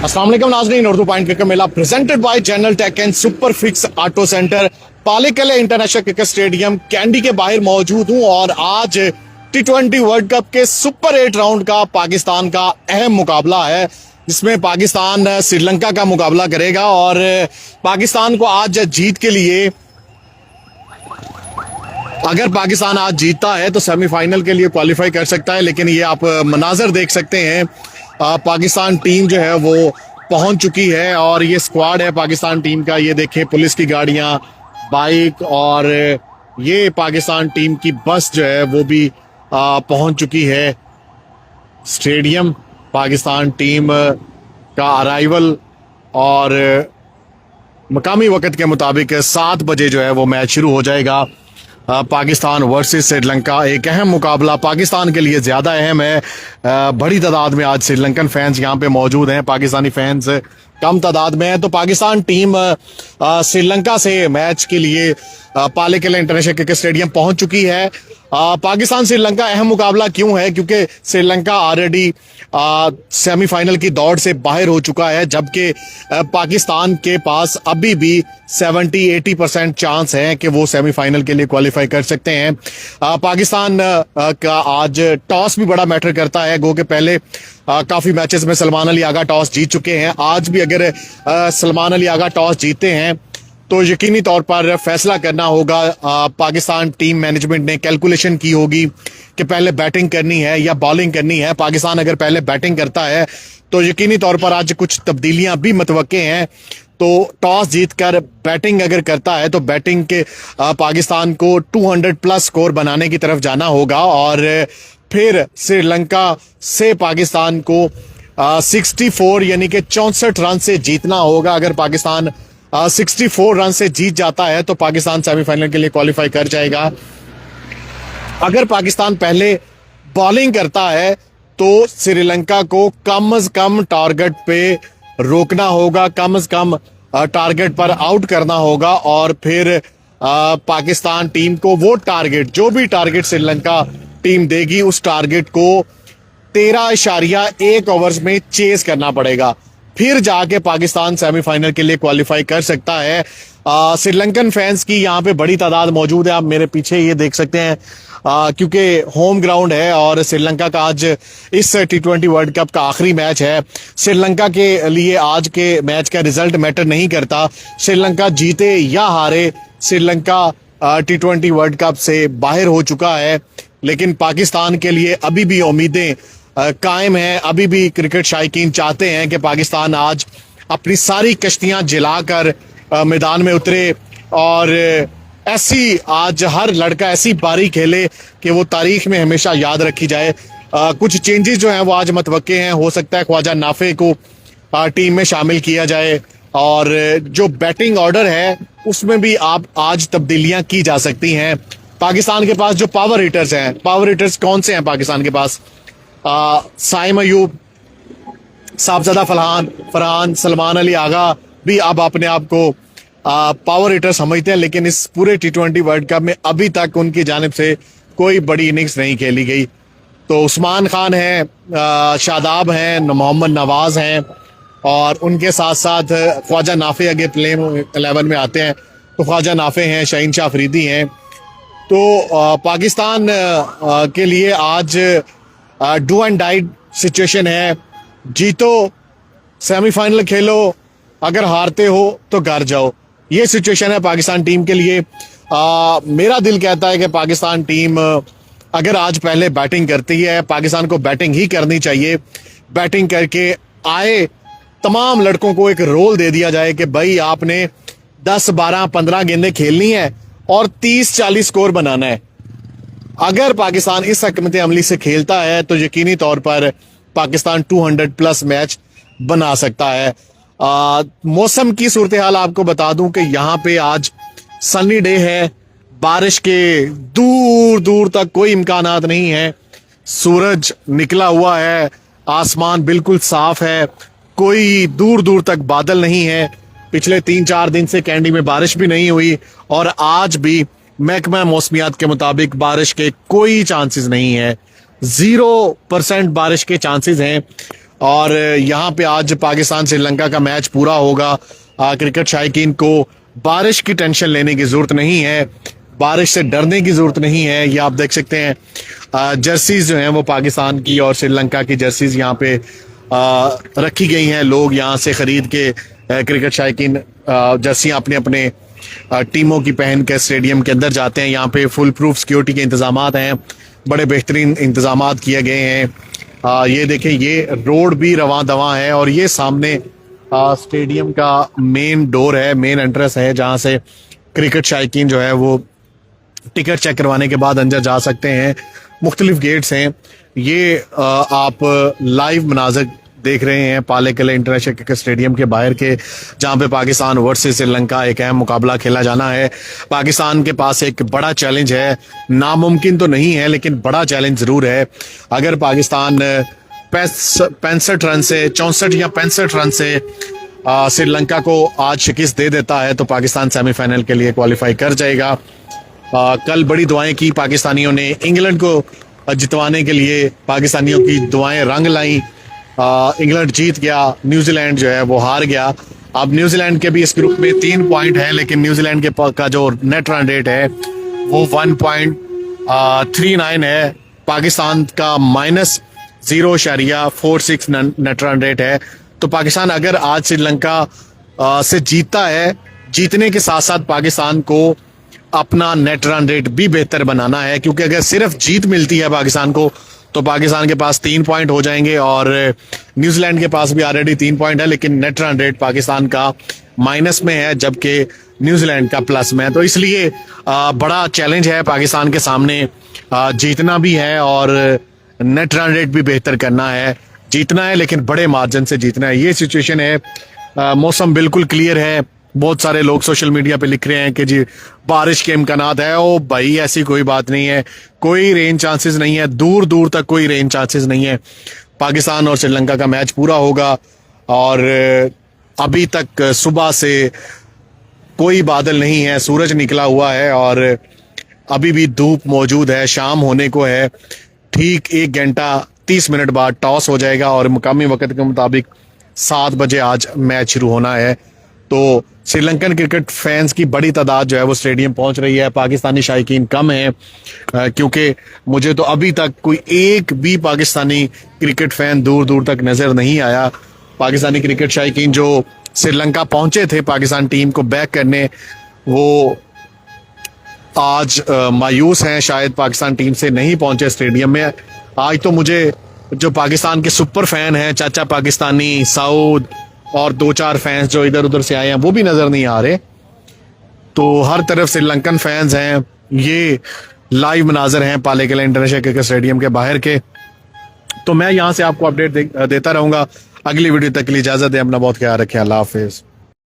अस्सलाम वालेकुम नाज़रीन, Urdu point cricket Mela presented by General Tech and Super Fix Auto Centre Pallekele international cricket stadium Kandy के बाहर मौजूद हूं। और आज T20 वर्ल्ड कप के सुपर 8 राउंड का पाकिस्तान का अहम मुकाबला है, जिसमें पाकिस्तान श्रीलंका का मुकाबला करेगा। और पाकिस्तान को आज जीत के लिए, अगर पाकिस्तान आज जीतता है तो सेमीफाइनल के लिए क्वालिफाई कर सकता है। लेकिन ये आप मनाजर देख सकते हैं, पाकिस्तान टीम जो है वो पहुंच चुकी है और ये स्क्वाड है पाकिस्तान टीम का। ये देखें, पुलिस की गाड़ियां, बाइक और ये पाकिस्तान टीम की बस जो है वो भी पहुंच चुकी है स्टेडियम। पाकिस्तान टीम का अराइवल और मकामी वक्त के मुताबिक 7 बजे जो है वो मैच शुरू हो जाएगा। पाकिस्तान वर्सेस श्रीलंका, एक अहम मुकाबला पाकिस्तान के लिए ज़्यादा अहम है। बड़ी तादाद में आज श्रीलंकन फैंस यहाँ पे मौजूद हैं, पाकिस्तानी फैंस कम तादाद में है। तो पाकिस्तान टीम श्रीलंका से मैच के लिए पालेकले इंटरनेशनल क्रिकेट स्टेडियम पहुंच चुकी है। पाकिस्तान श्रीलंका अहम मुकाबला क्यों है? क्योंकि श्रीलंका ऑलरेडी सेमीफाइनल की दौड़ से बाहर हो चुका है, जबकि पाकिस्तान के पास अभी भी 70-80% चांस है कि वो सेमीफाइनल के लिए क्वालिफाई कर सकते हैं। पाकिस्तान का आज टॉस भी बड़ा मैटर करता है। गो के पहले काफी मैचेस में सलमान अली आगा टॉस जीत चुके हैं। आज भी अगर सलमान अली आगा टॉस जीतते हैं तो यकीनी तौर पर फैसला करना होगा। पाकिस्तान टीम मैनेजमेंट ने कैलकुलेशन की होगी कि पहले बैटिंग करनी है या बॉलिंग करनी है। पाकिस्तान अगर पहले बैटिंग करता है तो यकीनी तौर पर आज कुछ तब्दीलियां भी मुतवक्के हैं। तो टॉस जीतकर बैटिंग अगर करता है तो बैटिंग के पाकिस्तान को 200 प्लस स्कोर बनाने की तरफ जाना होगा। और फिर श्रीलंका से पाकिस्तान को 64 यानी कि 64 रन से जीतना होगा। अगर पाकिस्तान 64 रन से जीत जाता है तो पाकिस्तान सेमीफाइनल के लिए क्वालिफाई कर जाएगा। अगर पाकिस्तान पहले बॉलिंग करता है तो श्रीलंका को कम से कम टारगेट पे रोकना होगा, कम से कम टारगेट पर आउट करना होगा। और फिर पाकिस्तान टीम को वो टारगेट, जो भी टारगेट श्रीलंका टीम देगी, उस टारगेट को 13.1 ओवर्स में चेस करना पड़ेगा। फिर जाके पाकिस्तान सेमीफाइनल के लिए क्वालिफाई कर सकता है। श्रीलंकन फैंस की यहाँ पे बड़ी तादाद मौजूद है, आप मेरे पीछे ये देख सकते हैं, क्योंकि होम ग्राउंड है और श्रीलंका का आज इस T20 वर्ल्ड कप का आखिरी मैच है। श्रीलंका के लिए आज के मैच का रिजल्ट मैटर नहीं करता, श्रीलंका जीते या हारे, श्रीलंका T20 वर्ल्ड कप से बाहर हो चुका है। लेकिन पाकिस्तान के लिए अभी भी उम्मीदें कायम हैं। अभी भी क्रिकेट शायकीन चाहते हैं कि पाकिस्तान आज अपनी सारी कश्तियां जलाकर मैदान में उतरे और ऐसी आज हर लड़का ऐसी पारी खेले कि वो तारीख में हमेशा याद रखी जाए। कुछ चेंजेस जो हैं वो आज मतवक्के हैं। हो सकता है ख्वाजा नाफे को टीम में शामिल किया जाए और जो बैटिंग ऑर्डर है उसमें भी आप आज तब्दीलियां की जा सकती हैं। पाकिस्तान के पास जो पावर हिटर्स हैं, पावर हिटर्स कौन से हैं पाकिस्तान के पास? साइम अयूब, साहबजादा फरहान, सलमान अली आगा भी अब अपने आप को पावर हिटर समझते हैं। लेकिन इस पूरे T20 वर्ल्ड कप में अभी तक उनकी जानिब से कोई बड़ी इनिंग्स नहीं खेली गई। तो उस्मान खान हैं, शादाब हैं, मोहम्मद नवाज हैं और उनके साथ साथ ख्वाजा नाफे अगर प्लेइंग 11 में आते हैं तो ख्वाजा नाफे हैं, शाहीन शाह अफरीदी हैं। तो पाकिस्तान के लिए आज डू एंड डाई सिचुएशन है। जीतो सेमीफाइनल खेलो, अगर हारते हो तो घर जाओ, ये सिचुएशन है पाकिस्तान टीम के लिए। मेरा दिल कहता है कि पाकिस्तान टीम अगर आज पहले बैटिंग करती है, पाकिस्तान को बैटिंग ही करनी चाहिए। बैटिंग करके आए तमाम लड़कों को एक रोल दे दिया जाए कि भाई आपने 10, 12, 15 गेंदें खेलनी है और 30-40 स्कोर बनाना है। अगर पाकिस्तान इस हिकमत अमली से खेलता है तो यकीनी तौर पर पाकिस्तान 200 प्लस मैच बना सकता है। मौसम की सूरत हाल आपको बता दूं कि यहाँ पे आज सनी डे है, बारिश के दूर दूर तक कोई इम्कानात नहीं है। सूरज निकला हुआ है, आसमान बिल्कुल साफ है, कोई दूर दूर तक बादल नहीं है। पिछले 3-4 दिन से कैंडी में बारिश भी नहीं हुई और आज भी महकमा मौसमियात के मुताबिक बारिश के कोई चांसेस नहीं है, 0% बारिश के चांसेस हैं। और यहाँ पे आज पाकिस्तान श्रीलंका का मैच पूरा होगा। क्रिकेट शायकीन को बारिश की टेंशन लेने की जरूरत नहीं है, बारिश से डरने की जरूरत नहीं है। ये आप देख सकते हैं जर्सीज जो हैं वो पाकिस्तान की और श्रीलंका की जर्सीज यहाँ पे रखी गई हैं। लोग यहाँ से खरीद के क्रिकेट शायकीन जर्सियां अपने अपने टीमों की पहन के स्टेडियम के अंदर जाते हैं। यहाँ पे फुल प्रूफ सिक्योरिटी के इंतजामात हैं, बड़े बेहतरीन इंतजामात किए गए हैं। ये देखें, ये रोड भी रवां दवां है और ये सामने स्टेडियम का मेन डोर है, मेन एंट्रेंस है, जहाँ से क्रिकेट शायकीन जो है वो टिकट चेक करवाने के बाद अंदर जा सकते हैं। मुख्तलिफ गेट्स हैं। ये आप लाइव मनाज़र देख रहे हैं पाले किले इंटरनेशनल क्रिकेट स्टेडियम के बाहर के, जहां पे पाकिस्तान वर्सेस श्रीलंका एक अहम मुकाबला खेला जाना है। पाकिस्तान के पास एक बड़ा चैलेंज है, नामुमकिन तो नहीं है लेकिन बड़ा चैलेंज जरूर है। अगर पाकिस्तान 65 रन से 64 या 65 रन से श्रीलंका को आज शिकस्त दे देता है तो पाकिस्तान सेमीफाइनल के लिए क्वालिफाई कर जाएगा। कल बड़ी दुआएं की पाकिस्तानियों ने, इंग्लैंड को जितवाने के लिए पाकिस्तानियों की दुआएं रंग लाई। इंग्लैंड जीत गया, न्यूजीलैंड जो है वो हार गया। अब न्यूजीलैंड के भी इस ग्रुप में 3 पॉइंट है, लेकिन न्यूजीलैंड के का जो नेट रन रेट है वो 1.39 है। पाकिस्तान का -0.46 नेट रन रेट है। तो पाकिस्तान अगर आज श्रीलंका से जीतता है, जीतने के साथ साथ पाकिस्तान को अपना नेट रन रेट भी बेहतर बनाना है, क्योंकि अगर सिर्फ जीत मिलती है पाकिस्तान को तो पाकिस्तान के पास 3 पॉइंट हो जाएंगे और न्यूजीलैंड के पास भी ऑलरेडी 3 पॉइंट है, लेकिन नेट रन रेट पाकिस्तान का माइनस में है जबकि न्यूजीलैंड का प्लस में है। तो इसलिए बड़ा चैलेंज है पाकिस्तान के सामने, जीतना भी है और नेट रन रेट भी बेहतर करना है। जीतना है लेकिन बड़े मार्जिन से जीतना है, ये सिचुएशन है। मौसम बिल्कुल क्लियर है। बहुत सारे लोग सोशल मीडिया पे लिख रहे हैं कि जी बारिश के इम्कानात है। ओ भाई, ऐसी कोई बात नहीं है, कोई रेन चांसेस नहीं है, दूर दूर तक कोई रेन चांसेस नहीं है। पाकिस्तान और श्रीलंका का मैच पूरा होगा और अभी तक सुबह से कोई बादल नहीं है, सूरज निकला हुआ है और अभी भी धूप मौजूद है। शाम होने को है, ठीक 1 घंटा 30 मिनट बाद टॉस हो जाएगा और मुकामी वक्त के मुताबिक 7 बजे आज मैच शुरू होना है। तो श्रीलंकन क्रिकेट फैंस की बड़ी तादाद जो है वो स्टेडियम पहुंच रही है। पाकिस्तानी शायकीन कम है, क्योंकि मुझे तो अभी तक कोई एक भी पाकिस्तानी क्रिकेट फैन दूर दूर तक नजर नहीं आया। पाकिस्तानी क्रिकेट शायकीन जो श्रीलंका पहुंचे थे पाकिस्तान टीम को बैक करने, वो आज मायूस हैं, शायद पाकिस्तान टीम से नहीं पहुंचे स्टेडियम में। आज तो मुझे जो पाकिस्तान के सुपर फैन हैं, चाचा पाकिस्तानी, सऊद और 2-4 फैंस जो इधर उधर से आए हैं, वो भी नजर नहीं आ रहे। तो हर तरफ श्रीलंकन फैंस हैं। ये लाइव मनाजर हैं पाले किले इंटरनेशनल क्रिकेट स्टेडियम के बाहर के। तो मैं यहाँ से आपको अपडेट देता रहूंगा। अगली वीडियो तक के लिए इजाजत दें, अपना बहुत ख्याल रखें। अल्लाह हाफिज।